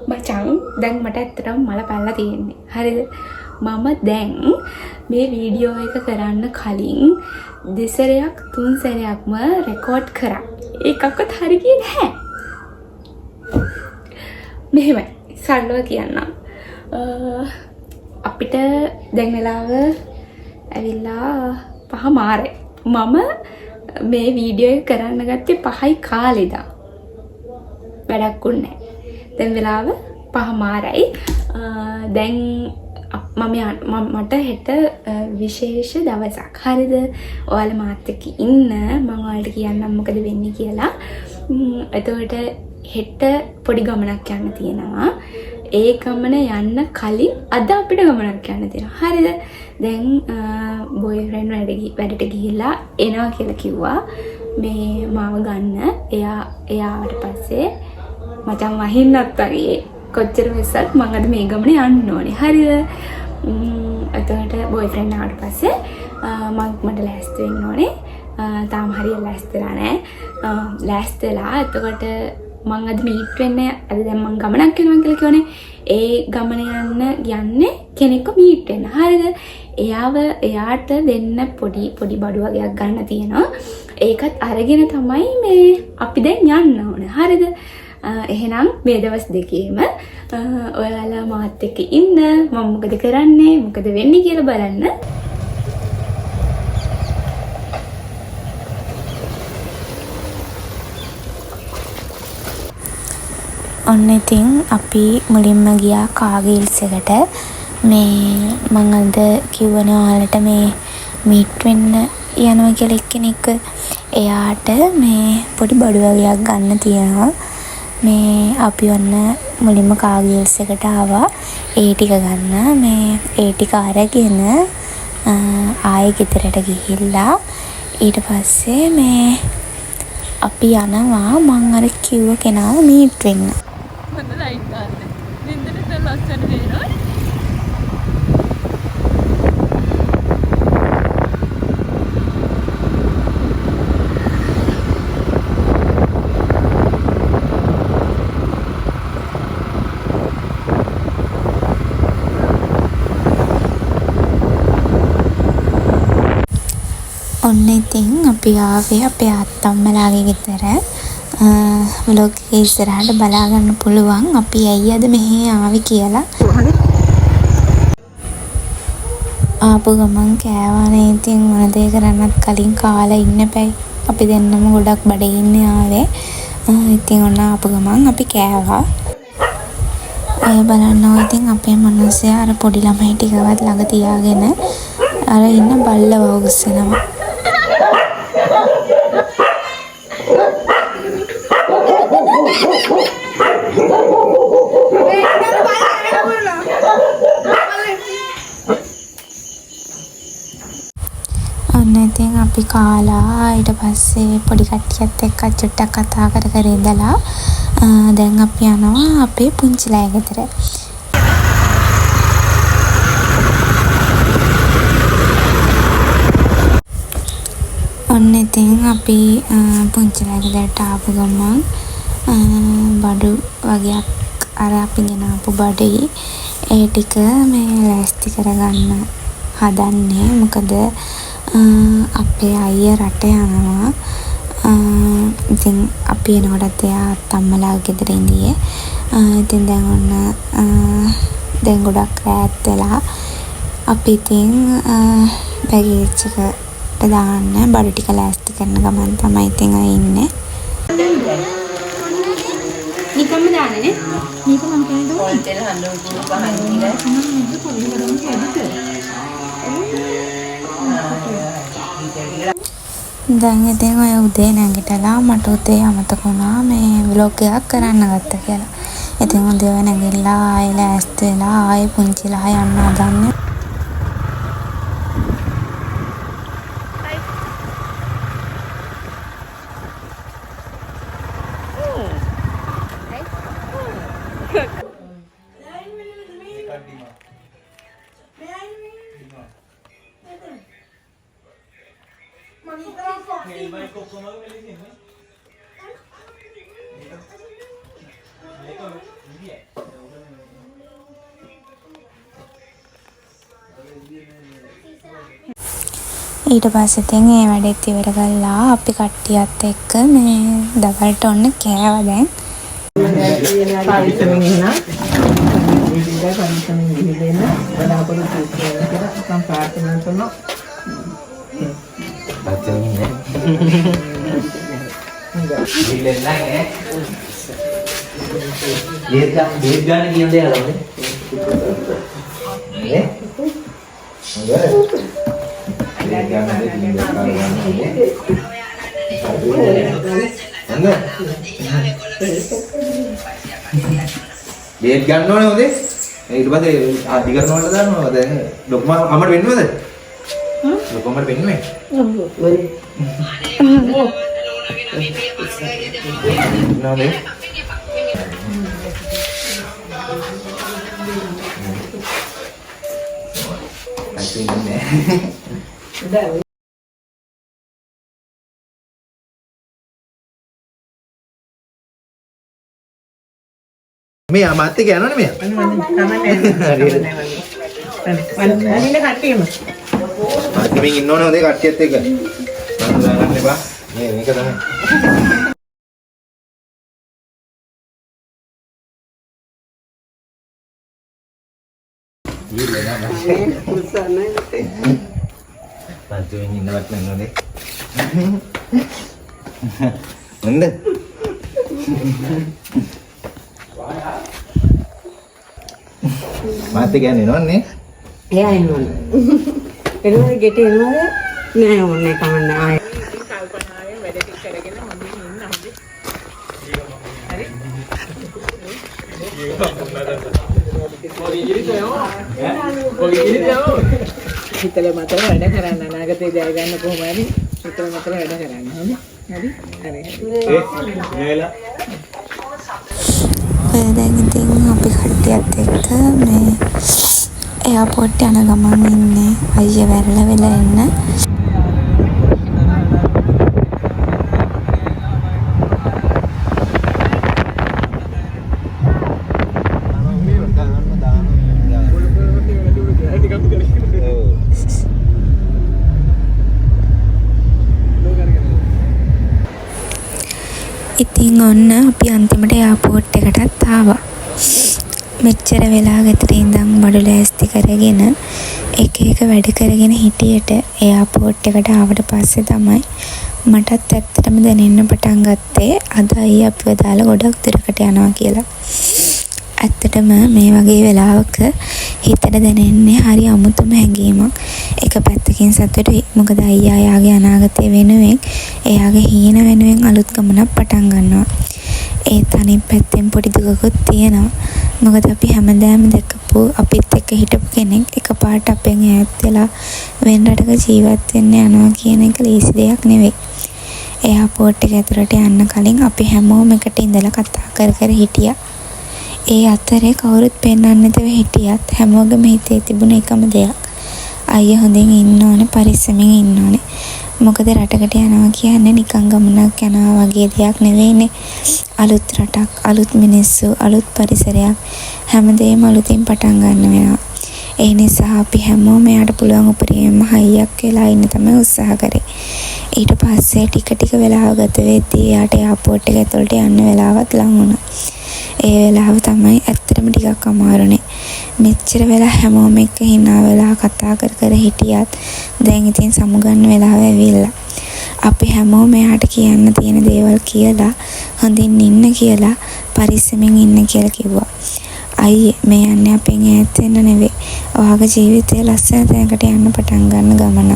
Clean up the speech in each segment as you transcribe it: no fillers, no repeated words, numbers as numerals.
මචං දැන් මට ඇත්තටම මල පැනලා තියෙන්නේ. හරිද? මම දැන් මේ වීඩියෝ එක කරන්න කලින් දෙසරයක් තුන් සැරයක්ම රෙකෝඩ් කරා. ඒකක්වත් හරි ගියේ නැහැ. මෙහෙමයි සරලව කියන්නම්. අපිට දැන් වෙලාව ඇවිල්ලා 5 මාරයි. මම මේ වීඩියෝ එක කරන්න ගත්තේ 5යි කාලෙදා. වැඩක් උන්නේ නැහැ. දැන් වෙලාව 5 මාරයි. දැන් මට හෙට විශේෂ දවසක්. හරිද? ඔයාලා මාත් එක්ක ඉන්න මම ඔයාලට කියන්නම් මොකද වෙන්නේ කියලා. එතකොට හෙට පොඩි ගමනක් යන්න තියෙනවා. ඒ ගමන යන්න කලින් අද අපිට ගමනක් යන්න තියෙනවා. හරිද? දැන් බොයිෆ්‍රෙන්ඩ් වැඩට ගිහිල්ලා එනවා කියලා කිව්වා. මේ මාව ගන්න. එයාට පස්සේ මචං වහින්නත් වගේ කොච්චර වෙස්සත් මම අද මේ ගමනේ යන්න ඕනේ. හරිද? එතකොට බොයිෆ්‍රෙන්ඩ් ආවට පස්සේ මට ලෑස්ති වෙන්න ඕනේ. තාම හරියට ලෑස්තිලා නැහැ. ලෑස්තිලා එතකොට මං අද මීට් වෙන්නේ අද දැන් මං ගමනක් යනවා කියලා කියවනේ. ඒ ගමන යන්නේ කෙනෙක්ව මීට් වෙන්න. හරිද? එයාට දෙන්න පොඩි බඩු වගේක් ගන්න තියෙනවා. ඒකත් අරගෙන තමයි මේ අපි දැන් යන්න ඕනේ. හරිද? එහෙනම් මේ දවස් දෙකේම ඔයාලා මාත් එක්ක ඉන්න. මම මොකද කරන්නේ මොකද වෙන්නේ කියලා බලන්න. ඔන්න ඉතින් අපි මුලින්ම ගියා කාගිල්ස් එකට. මේ මම අද කිව්වනේ ඔයාලට මේ මීට් වෙන්න යනවා කියලා එක්කෙනෙක්. එයාට මේ පොඩි බඩු වගේක් ගන්න තියෙනවා. මේ අපි ඔන්න මුලින්ම කාගිල්ස් එකට ආවා ඒ ටික ගන්න. මේ ඒ ටික අරගෙන ආයෙ ගෙදරට ගිහිල්ලා ඊට පස්සේ මේ අපි යනවා මං අර කිව්ව කෙනාව මීට් වෙන්න. හොඳ ලයිට් දාන්න. නින්දට ලස්සන වෙනවා. ඔන්න ඉතින් අපි ආවේ අපේ අත්තම්මලාගේ ගෙදර. වලොග් එක ඉස්සරහට බලා ගන්න පුළුවන් අපි ඇයි අද මෙහෙ ආවේ කියලා. ආපු ගමන් කෑවානේ. ඉතින් මොන දේ කරන්නත් කලින් කාලා ඉන්න බෑ. අපි දෙන්නම ගොඩක් බඩගින්න ආවේ. ඉතින් ඔන්න ආපු ගමන් අපි කෑවා. අය බලන්නවා ඉතින් අපේ මිනිස්සයා අර පොඩි ළමයි ටිකවත් ළඟ තියාගෙන අර ඉන්න බල්ලව උස්සනවා. ඔන්න ඉතින් අපි කාලා ඊට පස්සේ පොඩි කට්ටියත් එක්ක චුට්ටක් කතා කර ඉඳලා දැන් අපි යනවා අපේ පුංචිලා ගෙදර. ඔන්න ඉතින් අපි පුංචිලා ගෙදරට ආපු ගමන් බඩු වගේක් අර අපි ගෙනාපු බඩේ ඒ ටික මේ ලෑස්ති කරගන්න හදන්නේ. මොකද අපේ අයියා රට යනවා. ඉතින් අපි එනකොටත් එයා අත්තම්මලා ගෙදර ඉඳියේ. ඉතින් දැන් ඔන්න දැන් ගොඩක් රැත් වෙලා අපි ඉතින් බැගේජ් එකට දාන්න බඩු ටික ලෑස්ති කරන ගමන් තමයි ඉතින් අය ඉන්නේ. නිකම්ම දාන්නේ. මේක මම කියන්නේ පොල්තෙල් හඳුන් දැන් ඉතින් ඔය උදේ නැගිටලා මට උදේ අමතක වුණා මේ ව්ලොග් එකක් කරන්න ගත්තා කියලා. ඉතින් උදේ නැගිටලා ආයෙ ලෑස්ති වෙලා ආයෙ පුංචිලා යන්න හදන්නේ. මේක ඊට පස්සේ ඉතින් ඒ වැඩෙත් ඉවර කළා. අපි කට්ටියත් එක්ක මේ දවල්ට ඔන්න කෑවා දැන්. පරිස්සමින් ඉන්න. පරිස්සමින් ගිහින් බලාපොරොත්තු වෙනවා. අපන් ප්‍රාර්ථනා කරනවා. පරිස්සමින් ඉන්න. ඉල්ලෙන් නැහැ. දේත් ගන්න කියන දේ අරමුනේ. නේ? දේත් ගන්න ඕනේ හොඳේ. ඊට පස්සේ අධිකරණ වලට දානවා. දැන් ඩොක්මා අමර වෙන්නවද? ඩොක්මා වෙන්නේ නැහැ. නෑ. මේ අමාත්‍ය කියනවනේ මෙයා. අනින්න කට්ටියම. අනිමින් ඉන්න ඕනේ හොඳේ කට්ටියත් එක්ක. දාගන්න එපා. මේක තමයි. පන්තියෙන් ඉන්නවත් නෝනේ. නන්ද? මාත් කියන්නේ නෝනේ. එයා එන්නෝනේ. එනවද ගෙට එනවද? නෑ ඕනේ කමන්න ආයෙ. කල්පනාවෙන් වැඩ ටික කරගෙන හොඳින් ඉන්න හොඳේ. හරි. හිතල මතල වැඩ කරන්න අනාගතේ ජය ගන්න කොහොම හරි හිතල මතල වැඩ කරන්න හරි ඔය දැන් ඉතින් අපි කට්ටියත් එක්ක මේ එයාපෝට් යන ගමන් ඉන්නේ. අයියා වැරලා වෙලා එන්න. ඉතින් ඔන්න අපි අන්තිමට එයාපෝට් එකටත් ආවා. මෙච්චර වෙලා ගෙදර ඉඳන් බඩු ලෑස්ති කරගෙන එක එක වැඩ කරගෙන හිටියට එයාපෝට් එකට ආවට පස්සේ තමයි මටත් ඇත්තටම දැනෙන්න පටන් ගත්තේ අද අයියා අපිව දාලා ගොඩක් දුරකට යනවා කියලා. ඇත්තටම මේ වගේ වෙලාවක හිතට දැනෙන්නේ හරි අමුතුම හැඟීමක්. එක පැත්තකින් සතුටුයි. මොකද අයියා යාගේ අනාගතය වෙනුවෙන් එයාගේ හීන වෙනුවෙන් අලුත් ගමනක් පටන් ගන්නවා. ඒත් අනිත් පැත්තෙන් පොඩි දුකකුත් තියෙනවා. මොකද අපි හැමදාම දැකපු අපිත් එක්ක හිටපු කෙනෙක් එකපාරට අපෙන් ඈත් වෙලා වෙන රටක ජීවත් වෙන්න යනවා කියන එක ලේසි දෙයක් නෙවෙයි. එයාපෝට් එක ඇතුළට යන්න කලින් අපි හැමෝම එකට ඉඳලා කතා කර කර හිටියා. ඒ අතරේ කවුරුත් පෙන්වන්න නැතුව හිටියත් හැමෝගෙම හිතේ තිබුණ එකම දෙයක්. අයියා හොඳින් ඉන්න ඕනේ, පරිස්සමින් ඉන්න ඕනේ. මොකද රටකට යනවා කියන්නේ නිකන් ගමනක් යනවා වගේ දෙයක් නෙවෙයිනේ. අලුත් රටක්, අලුත් මිනිස්සු, අලුත් පරිසරයක් හැමදේම අලුතින් පටන් ගන්න වෙනවා. ඒ නිසා අපි හැමෝම එයාට පුළුවන් උපරිමයෙන්ම හයියක් වෙලා ඉන්න තමයි උත්සාහ කරේ. ඊට පස්සේ ටික ටික වෙලාව ගත වෙද්දී එයාට එයාපෝට් එක ඇතුළට යන්න වෙලාවත් ලං වුණා. ඒ වෙලාව තමයි ඇත්තටම ටිකක් අමාරුනේ. මෙච්චර වෙලා හැමෝම එක්ක hina වෙලා කතා කර කර හිටියත් දැන් ඉතින් සමුගන්න වෙලාව ඇවිල්ලා. අපි හැමෝම එයාට කියන්න තියෙන දේවල් කියලා හොඳින් ඉන්න කියලා පරිස්සමින් ඉන්න කියලා කිව්වා. අයියේ මේ යන්නේ අපෙන් ඈත් වෙන්න නෙවෙයි. ඔයාගේ ජීවිතේ ලස්සන තැනකට යන්න පටන් ගන්න ගමන.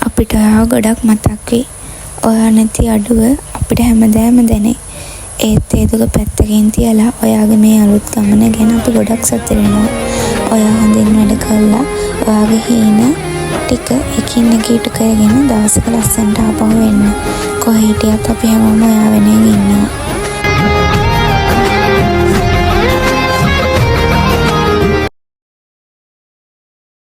අපිට ඔයාව ගොඩක් මතක් වෙයි. ඔයා නැති අඩුව අපිට හැමදාම දැනේ. ඒත් ඒ දුක පැත්තකින් තියලා ඔයාගේ මේ අලුත් ගමන ගැන අපි ගොඩක් සතුටු වෙනවා. ඔයා හොඳින් වැඩ කළා. ඔයාගේ හීන ටික එකින් එක ඉටු කරගෙන දවසක ලස්සනට ආපහු එන්න. කොහේ හිටියත් අපි හැමෝම ඔයා වෙනුවෙන් ඉන්නවා.